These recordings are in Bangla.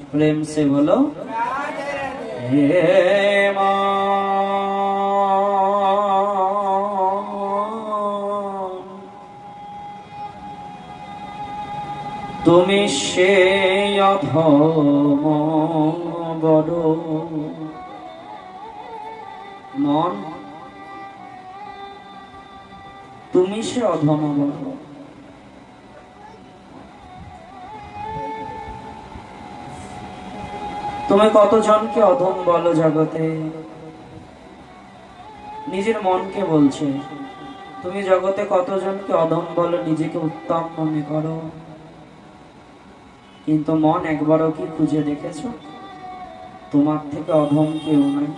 प्रेम से बोलो हे मां। তুমি সে অধম বড় মন, তুমি সে অধম বড়। তুমি কতজনকে অধম বলো জগতে? নিজের মনকে বলছে। তুমি জগতে কতজনকে অধম বলো, নিজেকে উত্তম মনে করো, কিন্তু মন একবারও কি খুঁজে দেখেছো তোমার থেকে অধম কেউ নাই?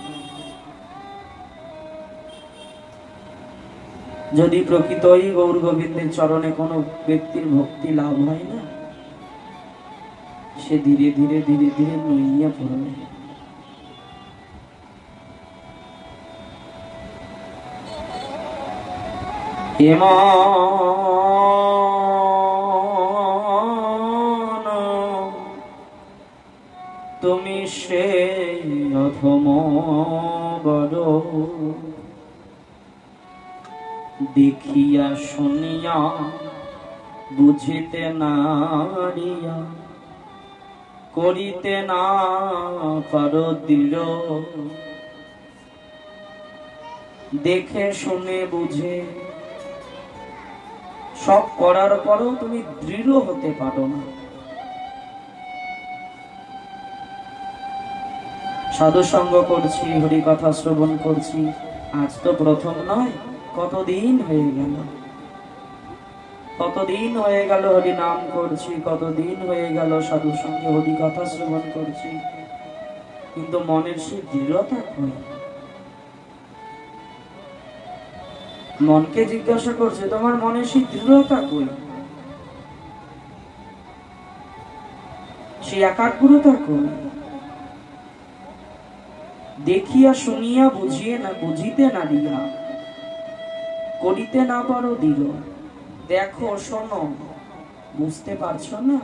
যদি প্রকৃতই গৌর গোবিন্দের চরণে কোনো ব্যক্তির ভক্তি লাভ হয় না, সে ধীরে ধীরে ধীরে ধীরে নুইয়া পড়বে। তুমি সে অধম বড়, দেখিয়া শুনিয়া বুঝিতে নারিয়া, করিতে না পারো দৃঢ়। দেখে শুনে বুঝে সব করার পরও তুমি দৃঢ় হতে পারো না। সাধু সঙ্গ করছি, হরি কথা শ্রবণ করছি, আজ তো প্রথম নয়, কতদিন হয়ে গেল, কতদিন হয়ে গেল হরি নাম করছি, কতদিন হয়ে গেল সাধু সঙ্গে হরি কথা শ্রবণ করছি, কিন্তু মনের সেই দৃঢ়তা কই? মনকে জিজ্ঞাসা করছে, তোমার মনের সেই দৃঢ়তা কই? সেই একাগ্রতা কই? দেখিয়া শুনিয়া বুঝিয়ে না বুঝিতে না দিয়া, করিতে না পারো দৃঢ়। দেখো শোনো, বুঝতে পারছো না?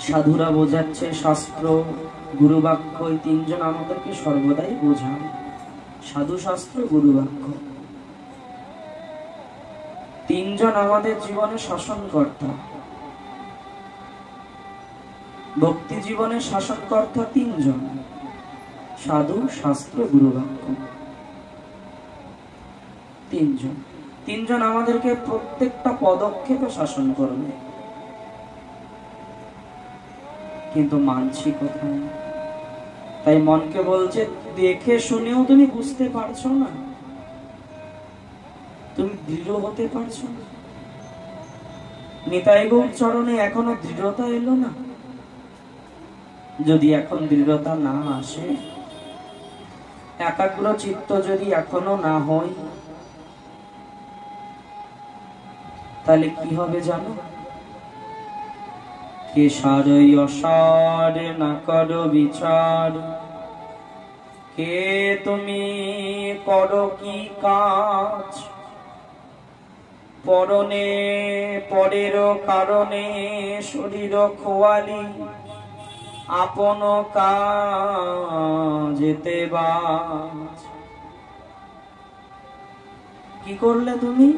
সাধুরা বোঝাচ্ছে, শাস্ত্র গুরু বাক্য, এই তিনজন আমাদেরকে সর্বদাই বোঝায়। সাধু, শাস্ত্র, গুরু বাক্য, তিনজন আমাদের জীবনে শাসনকর্তা। ভক্তি জীবনের শাসনকর্তা তিনজন, সাধু, শাস্ত্র, গুরু বাক্য। তিনজন, তিনজন আমাদেরকে প্রত্যেকটা পদক্ষেপে শাসন করবে, কিন্তু মানছি কোথায়? তাই মনকে বলছে, দেখে শুনেও তুমি বুঝতে পারছো না, তুমি দৃঢ় হতে পারছো না। নিতাই গৌর চরণে এখনো দৃঢ়তা এলো না। যদি এখন দৃঢ়তা না আসে, একাগ্র চিত্ত যদি এখনো না হয়, তাহলে কি হবে জানো? কে সারই অসার না করো বিচার, কে তুমি করো কি কাজ, পরনে পরের কারণে শরীর খোয়ালি, আপন কাজেতে বাজ। কি করলে তুমি?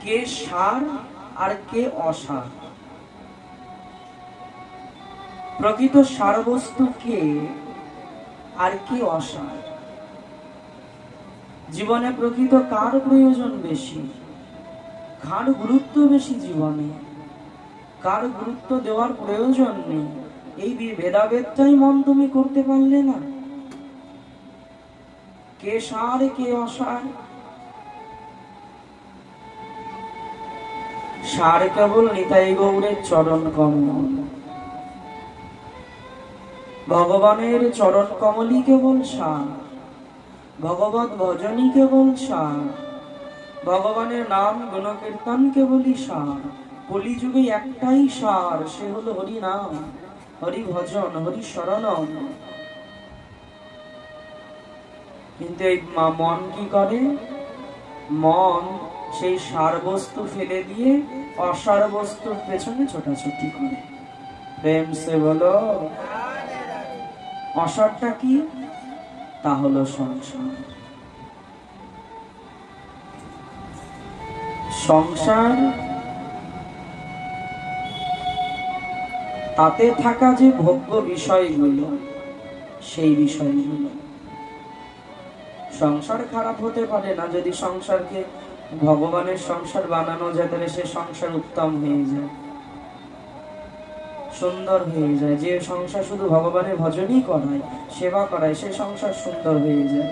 কে সার আর কে অসার? প্রকৃত সার বস্তু কে আর কে অসার? জীবনে প্রকৃত কার প্রয়োজন বেশি? কার গুরুত্ব বেশি জীবনে? কার গুরুত্ব দেওয়ার প্রয়োজন নেই? এই ভেদাভেদটাই মন তুমি করতে পারলে না। কে সার কে অসার? সার কেবল নিতাই গৌরের চরণ কমল, ভগবানের চরণ কমলই কেবল সার, ভগবত ভজনই কেবল সার, ভগবানের নাম গুণ কীর্তন কেবলই সার। কলিযুগে একটাই সার, সে হলো হরি নাম, হরি ভজন, হরি শরণম। কিন্তু এই মন কি করে? মন সেই সার বস্তু ফেলে দিয়ে অসার বস্তুর পেছনে ছোটাছুটি করে। প্রেম সে বলো। অসারটা কি? তা হলো সংসার। সংসার, তাতে থাকা যে ভোগ্য বিষয়গুলো, সেই বিষয়গুলো। সংসার খারাপ হতে পারে না। যদি সংসারকে ভগবানের সংসার বানানো যায়, তাহলে সে সংসার উত্তম হয়ে যায়, সুন্দর হয়ে যায়। যে সংসার শুধু ভগবানের ভজনই করায়, সেবা করায়, সে সংসার সুন্দর হয়ে যায়।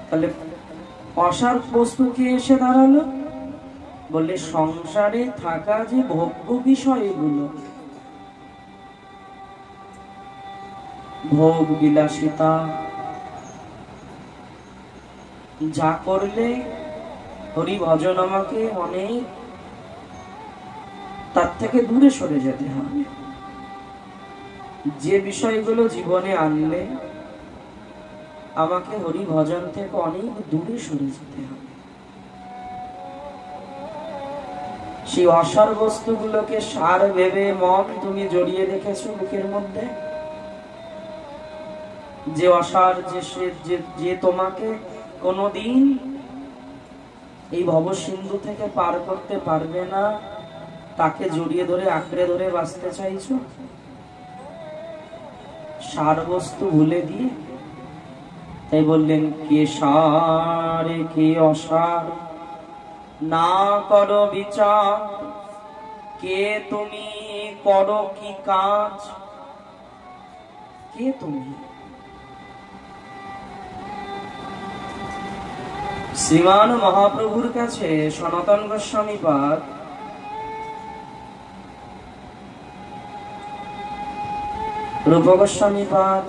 তাহলে অসার বস্তু কি এসে দাঁড়ালো? বললে সংসারে থাকা যে ভোগ্য বিষয়গুলো, ভোগ বিলাসিতা, যা করলে হরি ভজন আমাকে অনেক তার থেকে দূরে সরে যেতে হবে। যে বিষয়গুলো জীবনে আনলে আমাকে হরি ভজন থেকে অনেক দূরে সরে যেতে হবে, সেই অসার বস্তুগুলোকে সার ভেবে মন তুমি জড়িয়ে রেখেছো বুকের মধ্যে। যে অসার, যে তোমাকে কোনোদিন এই ভবসিন্ধু থেকে পার করতে পারবে না, তাকে জড়িয়ে ধরে আঁকড়ে ধরে বাঁচতে চাইছো। সার বস্তু ভুলে দিয়ে তাই বললেন, কে সার কে অসার না করো বিচার, কে তুমি করো কি কাজ। কে তুমি? শ্রীমান মহাপ্রভুর কাছে সনাতন গোস্বামী পাদ রূপ গোস্বামী পাদ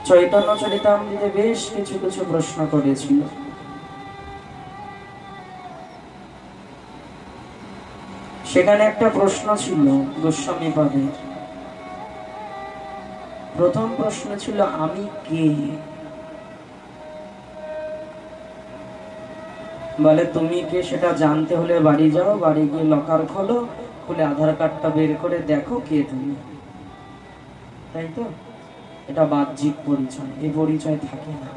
চৈতন্য চরিতামৃতে বেশ কিছু কিছু প্রশ্ন করেছিল। সেখানে একটা প্রশ্ন ছিল গোস্বামী পাদের। প্রথম প্রশ্ন ছিল, আমি কে? বলে, তুমি কে সেটা জানতে হলে বাড়ি যাও, বাড়ি গিয়ে লকার খোলো, খুলে আধার কার্ডটা বের করে দেখো কে তুমি। তাই তো? এটা বাহ্যিক পরিচয়, এই পরিচয় থাকে না,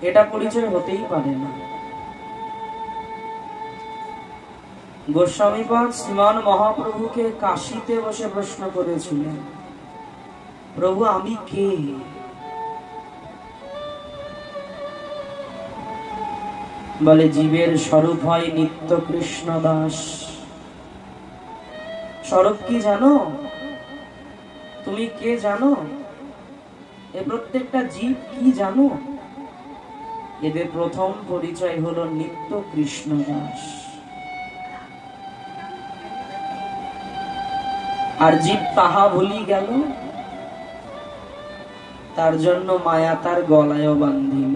এটা পরিচয় হতেই পারে না। গোস্বামীপাদ শ্রীমান মহাপ্রভুকে কাশীতে বসে প্রশ্ন করেছিলেন, প্রভু আমি কে? বলে, জীবের স্বরূপ হয় নিত্য কৃষ্ণ দাস। স্বরূপ কি জানো? তুমি কে জানো? এ প্রত্যেকটা জীব কি জানো? এদের প্রথম পরিচয় হলো নিত্য কৃষ্ণ দাস। আর জীব তাহা ভুলি গেল, তার জন্য মায়া তার গলায় বান্ধিল।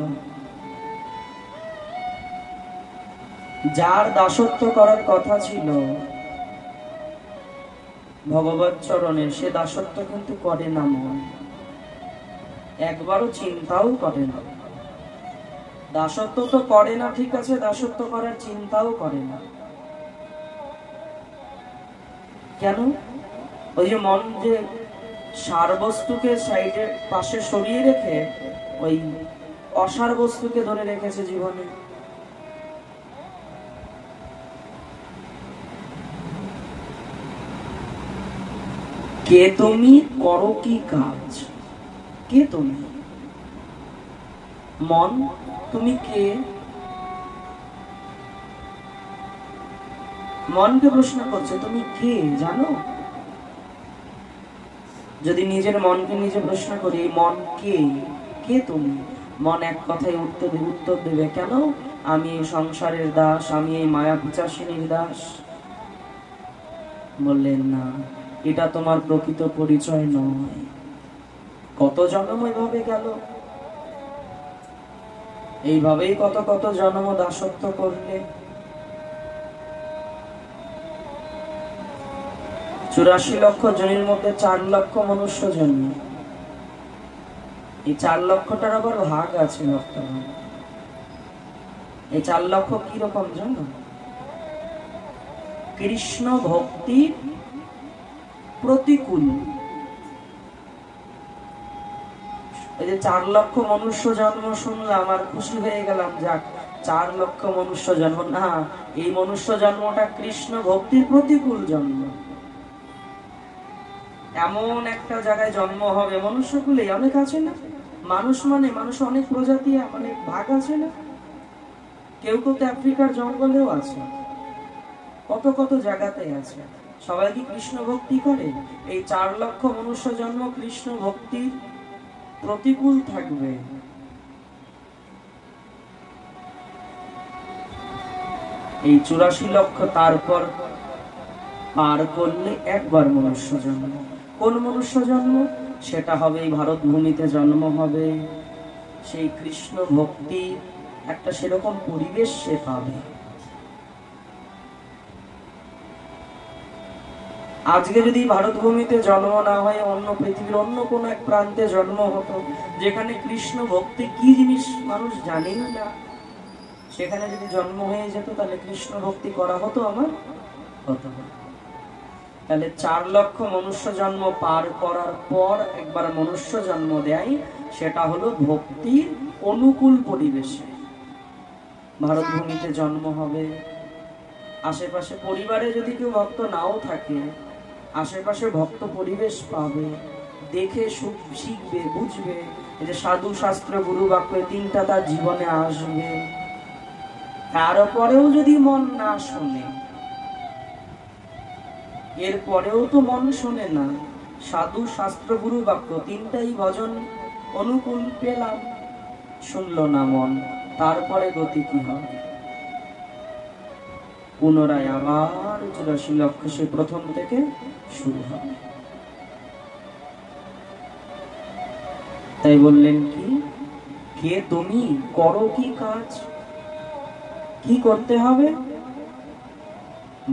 যার দাসত্ব করার কথা ছিল ভগবৎ চরণে, সে দাসত্ব কিন্তু করে না। মন একবারও চিন্তাও করে না। দাসত্ব তো করে না, ঠিক আছে, দাসত্ব করার চিন্তাও করে না। কেন? ওই যে মন যে সার বস্তুকে সাইডে পাশে সরিয়ে রেখে ওই অসার বস্তুকে ধরে রেখেছে জীবনে। কে তুমি, করো কি কাজ? কে তুমি? মন, তুমি কে? মনকে প্রশ্ন করছে, তুমি কে জানো? যদি নিজের মনকে নিজে প্রশ্ন করি, এই মন কে? কে তুমি? মন এক কথায় উত্তর দেবে, কেন? আমি এই সংসারের দাস, আমি এই মায়া পিচাসিনীর দাস। বললেন, না, এটা তোমার প্রকৃত পরিচয় নয়। কত জন্ম এভাবে গেল, এইভাবেই কত কত জন্ম দাসত্ব করলে। 84 লক্ষ জনের মধ্যে 4 লক্ষ মনুষ্য জন্ম, এই 4 লক্ষটার আবার ভাগ আছে বর্তমানে। এই 4 লক্ষ কি রকম জানো? কৃষ্ণ ভক্তি প্রতিকূল। এই যে 4 লক্ষ মনুষ্য জন্ম শুনলাম আর খুশি হয়ে গেলাম, যাক 4 লক্ষ মনুষ্য জন্ম না, এই মনুষ্য জন্মটা কৃষ্ণ ভক্তির প্রতিকূল জন্ম। এমন একটা জায়গায় জন্ম হবে, মনুষ্যকুলে অনেক আছে না, মানুষ মানে মানুষ অনেক প্রজাতি, অনেক ভাগ আছে না, কেউ কেউ তো আফ্রিকার জঙ্গলেও আছে, কত কত জায়গাতে আছে। সবাই কি কৃষ্ণ ভক্তি করে? এই 4 লক্ষ মনুষ্য জন্ম কৃষ্ণ ভক্তির প্রতিকূল থাকবে। এই 84 লক্ষ তারপর পার করলে একবার মনুষ্য জন্ম। কোন মনুষ্য জন্ম? সেটা হবে এই ভারত ভূমিতে জন্ম হবে, সেই কৃষ্ণ ভক্তি একটা সেরকম পরিবেশ সে পাবে। আজকে যদি ভারত ভূমিতে জন্ম না হয়, অন্য পৃথিবীর অন্য কোন এক প্রান্তে জন্ম হতো, যেখানে কৃষ্ণ ভক্তি কি জিনিস মানুষ জানেই না, সেখানে যদি জন্ম হয়ে যেত, তাহলে কৃষ্ণ ভক্তি করা হতো আমার? হতো না। তাহলে 4 লক্ষ মনুষ্য জন্ম পার করার পর একবার মনুষ্য জন্ম দেয়, সেটা হলো ভক্তির অনুকূল পরিবেশে ভারত ভূমিতে জন্ম হবে। আশেপাশে পরিবারে যদি কেউ ভক্ত নাও থাকে, আশেপাশে ভক্ত পরিবেশ পাবে, দেখে শিখবে, বুঝবে। এই যে সাধু শাস্ত্র গুরু বাক্য, 3টা তার জীবনে আসবে। তারপরেও যদি মন না শোনে, এরপরেও তো মন শোনে না, সাধু শাস্ত্র গুরু বাক্য 3টাই ভজন অনুকূল পেলাম, শুনলো না মন, তারপরে গতি কি হবে? পুনরায় আবার 84 লক্ষ সে প্রথম থেকে শুরু হবে। তাই বললেন কি, কে তুমি, করো কি কাজ, কি করতে হবে?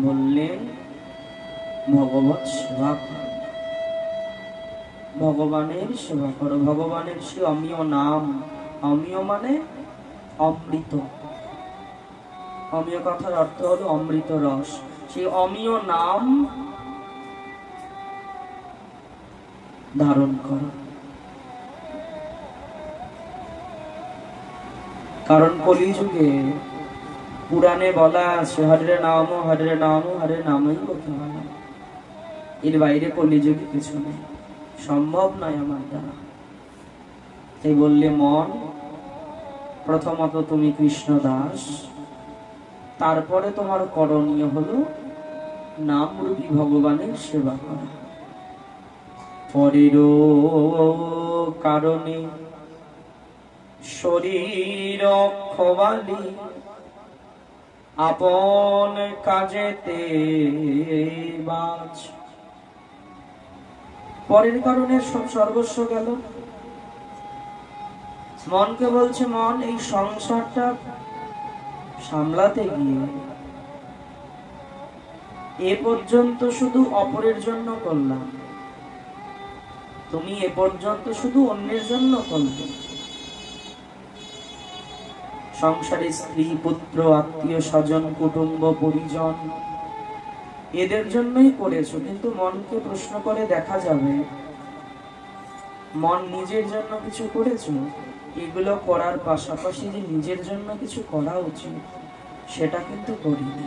বললেন ভগবত সেবা করো, ভগবানের সেবা করো। ভগবানের সে অমিয় নাম, অমিয় মানে অমৃত, অমিয় কথার অর্থ হলো অমৃত রস। সেই অমিয় নাম ধারণ করো। কারণ কলিযুগে পুরাণে বলা আছে, হরে নাম হরে নাম হরে নামই কেবলম। এর বাইরে কলিযুগে কিছু নেই, সম্ভব নয় আমার দ্বারা। তাই বললে মন, প্রথমত তুমি কৃষ্ণ দাস, তারপরে তোমার করণীয় হলো নামরূপী ভগবানের সেবা করা। পরের কারণে শরীর খোয়ালি, আপন কাজেতে বাজ। পরের কারণে সব সর্বস্ব গেল। মনকে বলছে, মন এই সংসারটা সামলাতে গিয়ে এ পর্যন্ত শুধু অপরের জন্য করলাম, তুমি এ পর্যন্ত শুধু অন্যের জন্য করলে। সংসারে স্ত্রী পুত্র আত্মীয় স্বজন কুটুম্ব পরিজন এদের জন্যই করেছো, কিন্তু মনকে প্রশ্ন করে দেখা যাবে মন নিজের জন্য কিছু করেছো? এগুলো করার পাশাপাশি যে নিজের জন্য কিছু করা উচিত, সেটা কিন্তু করিনি।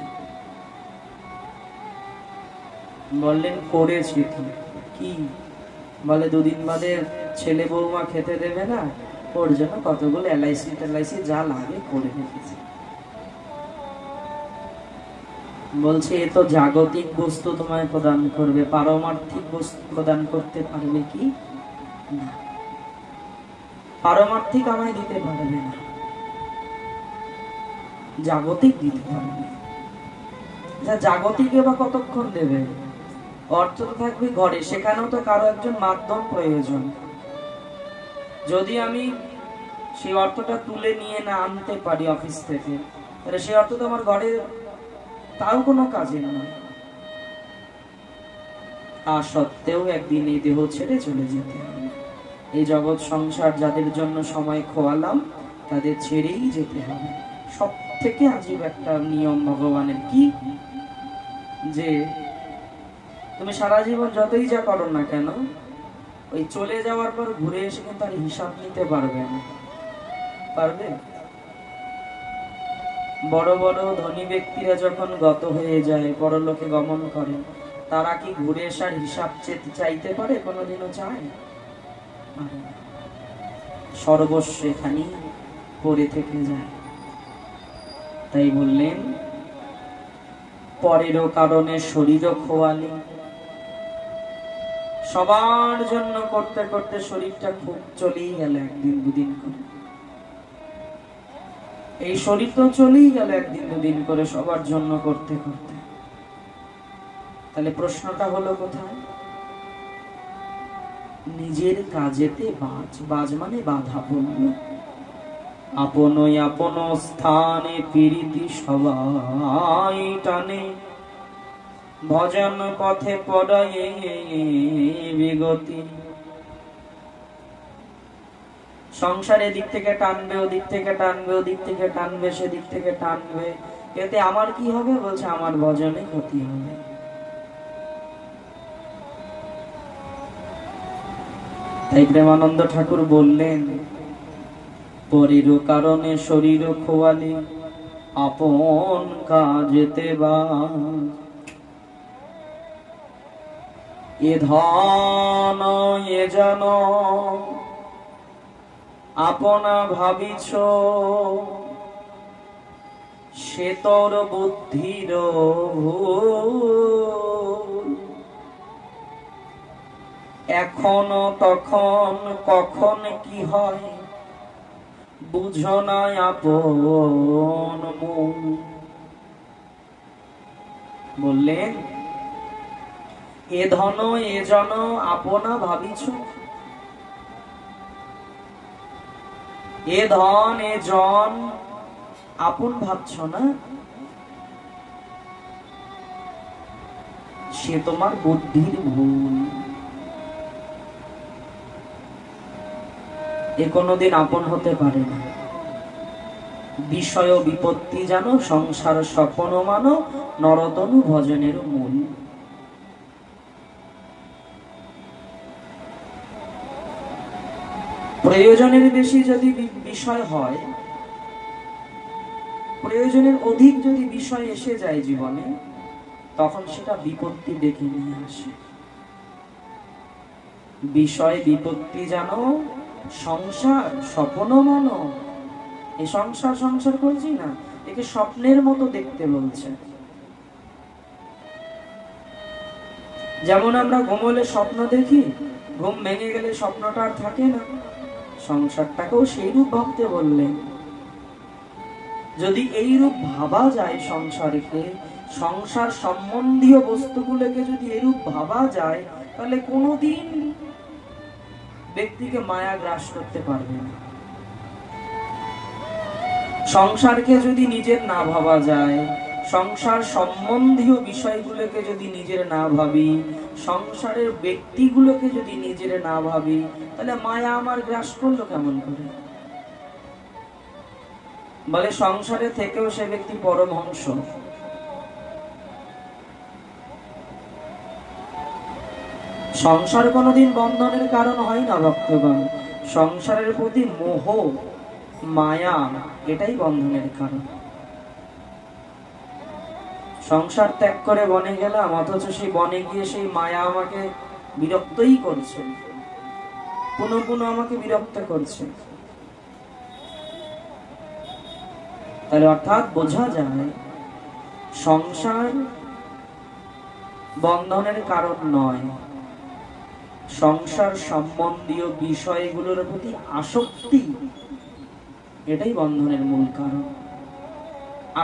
বললেন করেছি কি? বলে 2 দিন বাদে ছেলে বৌমা খেতে দেবে না, ওর জন্য কতগুলো এলআইসি যা লাগে করে রেখেছে। বলছে এ তো জাগতিক বস্তু তোমায় প্রদান করবে, পারমার্থিক বস্তু প্রদান করতে পারবে কি না? পারমার্থিক আমায় দিতে পারবে না, জাগতিক দিতে পারবে। যা জাগতিক বা কতক্ষণ দেবে? অর্থ তো থাকবে ঘরে, সেখানেও তো কারো একজন মাধ্যম প্রয়োজন। যদি আমি সেই অর্থটা তুলে নিয়ে না আনতে পারি অফিস থেকে, তাহলে সেই অর্থ তো আমার ঘরে তাও কোনো কাজে নয়। তা সত্ত্বেও একদিন এই দেহ ছেড়ে চলে যেতে হবে। এই জগৎ সংসার যাদের জন্য সময় খোয়ালাম তাদের ছেড়েই যেতে হবে। সব থেকে আজীব একটা নিয়ম ভগবানের, কি যে তুমি সারা জীবন যতই যা করো না কেন, ওই চলে যাওয়ার পর ঘুরে এসে কিন্তু আর হিসাব নিতে পারবে না। পারবে? বড় বড় ধনী ব্যক্তিরা যখন গত হয়ে যায়, পরলোকে গমন করে, তারা কি ঘুরে আসার হিসাব চাইতে পারে? কোনোদিনও চায়? সর্বস্ব এখানেই পড়ে থেকে যায়। তাই বললেন পরেরও কারণে শরীরও খোয়ালি। সবার জন্য করতে করতে শরীরটা খুব চলেই গেল একদিন দুদিন করে। এই শরীর তো চলেই গেল একদিন দুদিন করে সবার জন্য করতে করতে। তাহলে প্রশ্নটা হলো কোথায়? নিজের কাজেতে বাজ, বাজ মানে বাধা পড়ল। আপনই আপন স্থানে প্রীতি সবাই টানে, ভজন পথে পড়ায়ে বিগতি। সংসার এদিক থেকে টানবে, ওদিক থেকে টানবে, ওদিক থেকে টানবে, সেদিক থেকে টানবে, এতে আমার কি হবে? বলছে আমার ভজনে ক্ষতি হবে। তাই প্রেমানন্দ ঠাকুর বললেন পরেরও কারণে শরীর খোয়ালি, আপন কাজেতে বাজ। এ ধন এ জন আপনা ভাবিছ, সে তোর বুদ্ধির ভুল। এখন তখন কখন কি হয়, বুঝো না আপন মূল। বললেন এ ধন এ জন আপনা ভাবিছ, এ ধন এ জন আপন ভাবছ না, সে তোমার বুদ্ধির ভুল। এ কোনোদিন আপন হতে পারে না। বিষয় বিপত্তি জানো, সংসার স্বপন মানো, নরতনু ভজনের মূল। প্রয়োজনের বেশি যদি বিষয় হয়, প্রয়োজনের অধিক যদি বিষয় এসে যায় জীবনে, তখন সেটা বিপত্তি ডেকে নিয়ে আসে। বিষয় বিপত্তি জানো, সংসার স্বপ্ন মানো। এই সংসার সংসার করছি না, একে স্বপ্নের মতো দেখতে বলছে। যেমন আমরা ঘুমোলে স্বপ্ন দেখি, ঘুম ভেঙে গেলে স্বপ্নটা আর থাকে না, সংসারটাকেও সেই রূপ ভাবতে বললেন। যদি এই রূপ ভাবা যায় সংসারকে, সংসার সম্বন্ধীয় বস্তুগুলোকে যদি এরূপ ভাবা যায়, তাহলে কোনোদিন ব্যক্তিকে মায়া গ্রাস করতে পারবে না। সংসারকে যদি নিজের না ভাবা যায়, সংসার সম্বন্ধীয় বিষয়গুলোকে যদি নিজের না ভাবি, সংসারের ব্যক্তিগুলোকে যদি নিজের না ভাবি, তাহলে মায়া আমার গ্রাস করলো কেমন করে? বলে সংসারে থেকেও সে ব্যক্তি পরমহংস। সংসার কোনোদিন বন্ধনের কারণ হয় না ভক্তগণ। সংসারের প্রতি মোহ মায়া এটাই বন্ধনের কারণ। সংসার ত্যাগ করে বনে গেলাম, অথচ সেই বনে গিয়ে সেই মায়া আমাকে বিরক্তই করছে, পুনঃ পুনঃ আমাকে বিরক্ত করছে। তাহলে অর্থাৎ বোঝা যায় সংসার বন্ধনের কারণ নয়, সংসার সম্বন্ধীয় বিষয়গুলোর প্রতি আসক্তি এটাই বন্ধনের মূল কারণ।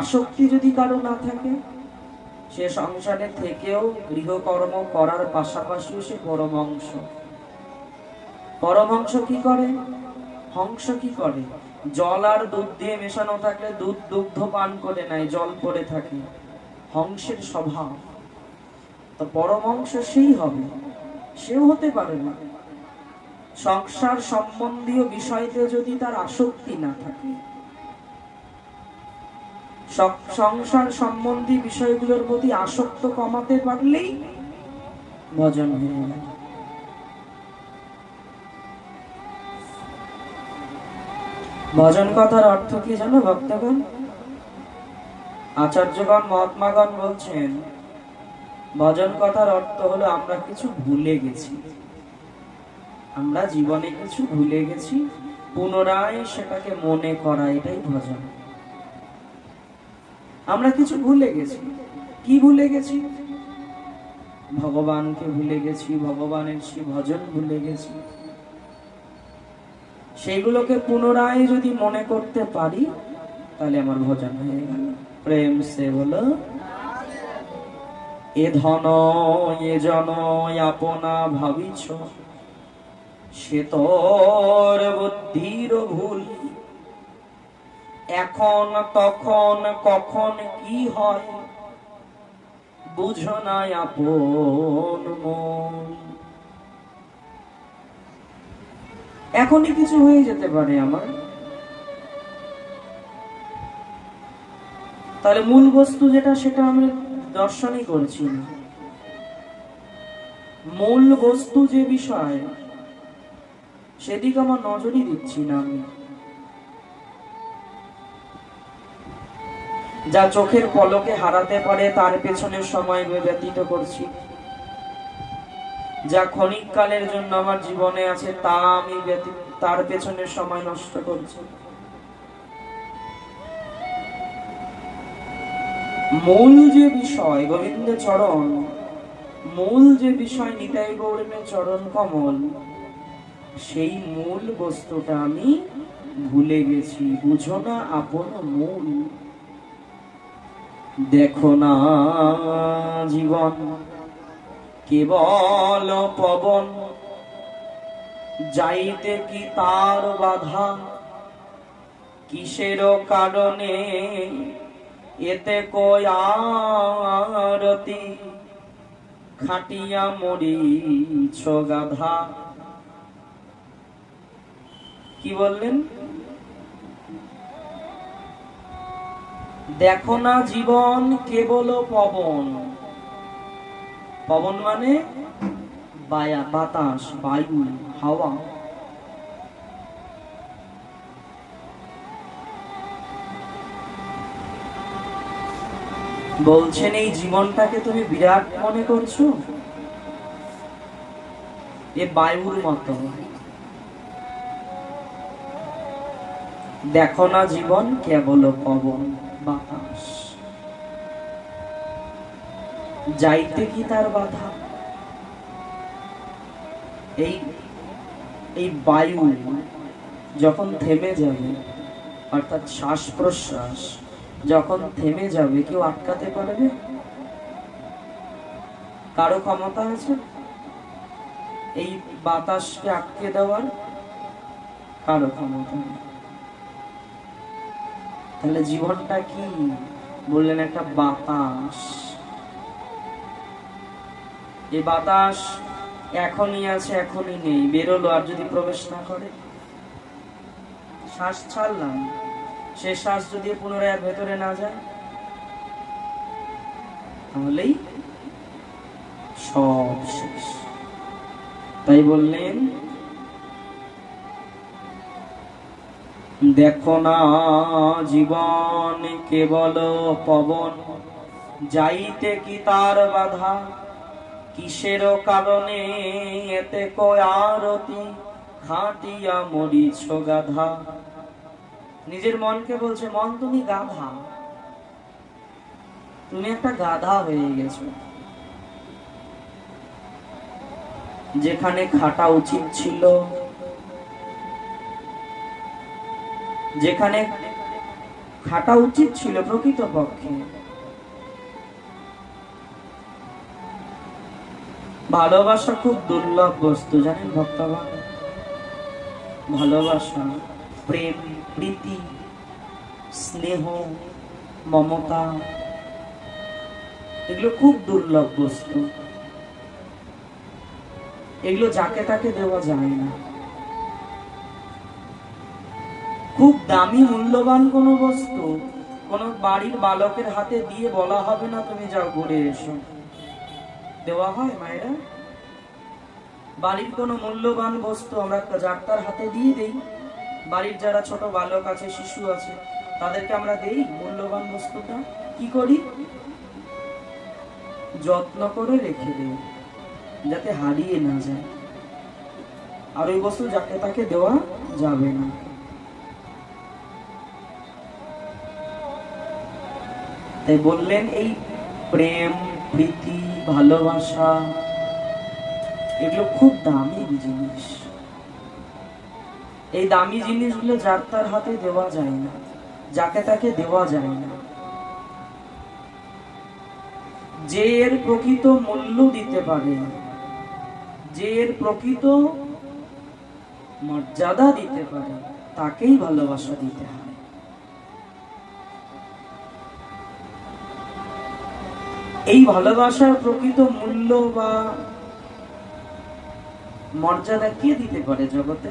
আসক্তি যদি কারো না থাকে, সে সংসারে থেকেও গৃহকর্ম করার পাশাপাশিও সে পরমহংস। পরমহংস কি করে? হংস কি করে? জল আর দুধ দিয়ে মেশানো থাকলে দুধ দুগ্ধ পান করে নেয়, জল পড়ে থাকে, হংসের স্বভাব। তো পরমহংস সেই হবে, সেও হতে পারে না। সংসার সম্বন্ধীয় বিষয়তে যদি তার আসক্তি না থাকে, সংসার সম্বন্ধী বিষয়গুলোর প্রতি আসক্ত কমাতে পারলেই ভজন হয়ে গেল। ভজন কথার অর্থ কি জানো ভক্তগণ? আচার্যগণ মহাত্মাগণ বলছেন ভজন কথার অর্থ হলো আমরা কিছু ভুলে গেছি, আমরা জীবনে কিছু ভুলে গেছি, পুনরায় সেটাকে মনে করা, এটাই ভজন। আমরা কিছু ভুলে গেছি। কি ভুলে গেছি? ভগবানকে ভুলে গেছি, ভগবানের সেই ভজন ভুলে গেছি। সেইগুলোকে পুনরায় যদি মনে করতে পারি তাহলে আমার ভজন হয়ে গেল। প্রেম সে বলো এ ধন এ জন আপনা ভাবিছ, সে তোর বুদ্ধির ভুল। এখন তখন কখন কি হয়, বুঝো না আপন মন। এখনই কিছু হয়ে যেতে পারে আমার, তাহলে মূল বস্তু যেটা সেটা আমরা দর্শনই করছি না। মূল বস্তু যে বিষয় সেদিকে আমার নজরই দিচ্ছি না আমি। যা চোখের পলকে হারাতে পারে তার পেছনে সময় ব্যতীত করছি, যা ক্ষণিক কালের জন্য আমার জীবনে আছে তা আমি তার পেছনে সময় নষ্ট করছি। মূল যে বিষয় গোবিন্দ চরণ, মূল যে বিষয় নিতাই গৌরীর চরণ কমল, সেই মূল বস্তুটা আমি ভুলে গেছি। বুঝো না আপন মূল। দেখো না জীবন কেবল পবন, যাইতে কি তার বাধা, কিসের কারণে এতে কয়ারতি, খাটিয়া মরিছ গাধা। কি বললেন? দেখো না জীবন কেবল পবন। পবন মানে বাতাস, বায়ু, হাওয়া। বলছেন এই জীবনটাকে তুমি বিরাট মনে করছো, এ বায়ুর মতো। দেখো না জীবন কেবল পবন বাতাস, যাইতে কি তার বাধা। এই বায়ু যখন থেমে যাবে, অর্থাৎ শ্বাস প্রশ্বাস যখন থেমে যাবে, কেউ আটকাতে পারবে? কারো ক্ষমতা আছে এই বাতাসকে আটকে দেওয়ার? কারো ক্ষমতা নেই। তাহলে জীবনটা কি বললেন? একটা বাতাস। এই বাতাস এখনই আছে এখনই নেই, বেরোলো আর যদি প্রবেশ না করে, শ্বাস ছাড়লাম, সে শ্বাস যদি পুনরায় ভেতরে না যায় তাহলেই সব শেষ। তাই বললেন দেখো না জীবন কেবল পবন, যাইতে কি তার বাধা, কিসের কারণে এতে কয়ারতি, খাটিয়া মরিছ গাধা। নিজের মনকে বলছে, মন তুমি গাধা, তুমি একটা গাধা হয়ে গেছো। যেখানে খাটা উচিত ছিল, যেখানে খাটা উচিত ছিল প্রকৃতপক্ষে, ভালোবাসা খুব দুর্লভ বস্তু জানেন ভক্তগণ। ভালোবাসা, প্রেম, প্রীতি, স্নেহ, মমতা, এগুলো খুব দুর্লভ বস্তু। এগুলো যাকে তাকে দেওয়া যায় না। খুব দামি মূল্যবান কোনো বস্তু কোনো বাড়ির বালকের হাতে দিয়ে বলা হবে না তুমি যাও ঘুরে এসো, দেওয়া হয় মায়েরা? বাড়ির কোনো মূল্যবান বস্তু আমরা যার তার হাতে দিয়ে দেই। বাড়ির যারা ছোট বালক আছে, শিশু আছে, তাদেরকে আমরা দেই মূল্যবান বস্তুটা। কি করি? যত্ন করে রেখে দেই যাতে হারিয়ে না যায়, আর ওই বস্তু যাকে তাকে দেওয়া যাবে না। তাই বললেন এই প্রেম, প্রীতি, ভালোবাসা এগুলো খুব দামি জিনিস। এই দামি জিনিসগুলো যার তার হাতে দেওয়া যায় না, যাকে তাকে দেওয়া যায় না। যে এর প্রকৃত মূল্য দিতে পারে, যে এর প্রকৃত মর্যাদা দিতে পারে, তাকেই ভালোবাসা দিতে হয়। এই ভালোবাসার প্রকৃত মূল্য বা মর্যাদা কে দিতে পারে জগতে?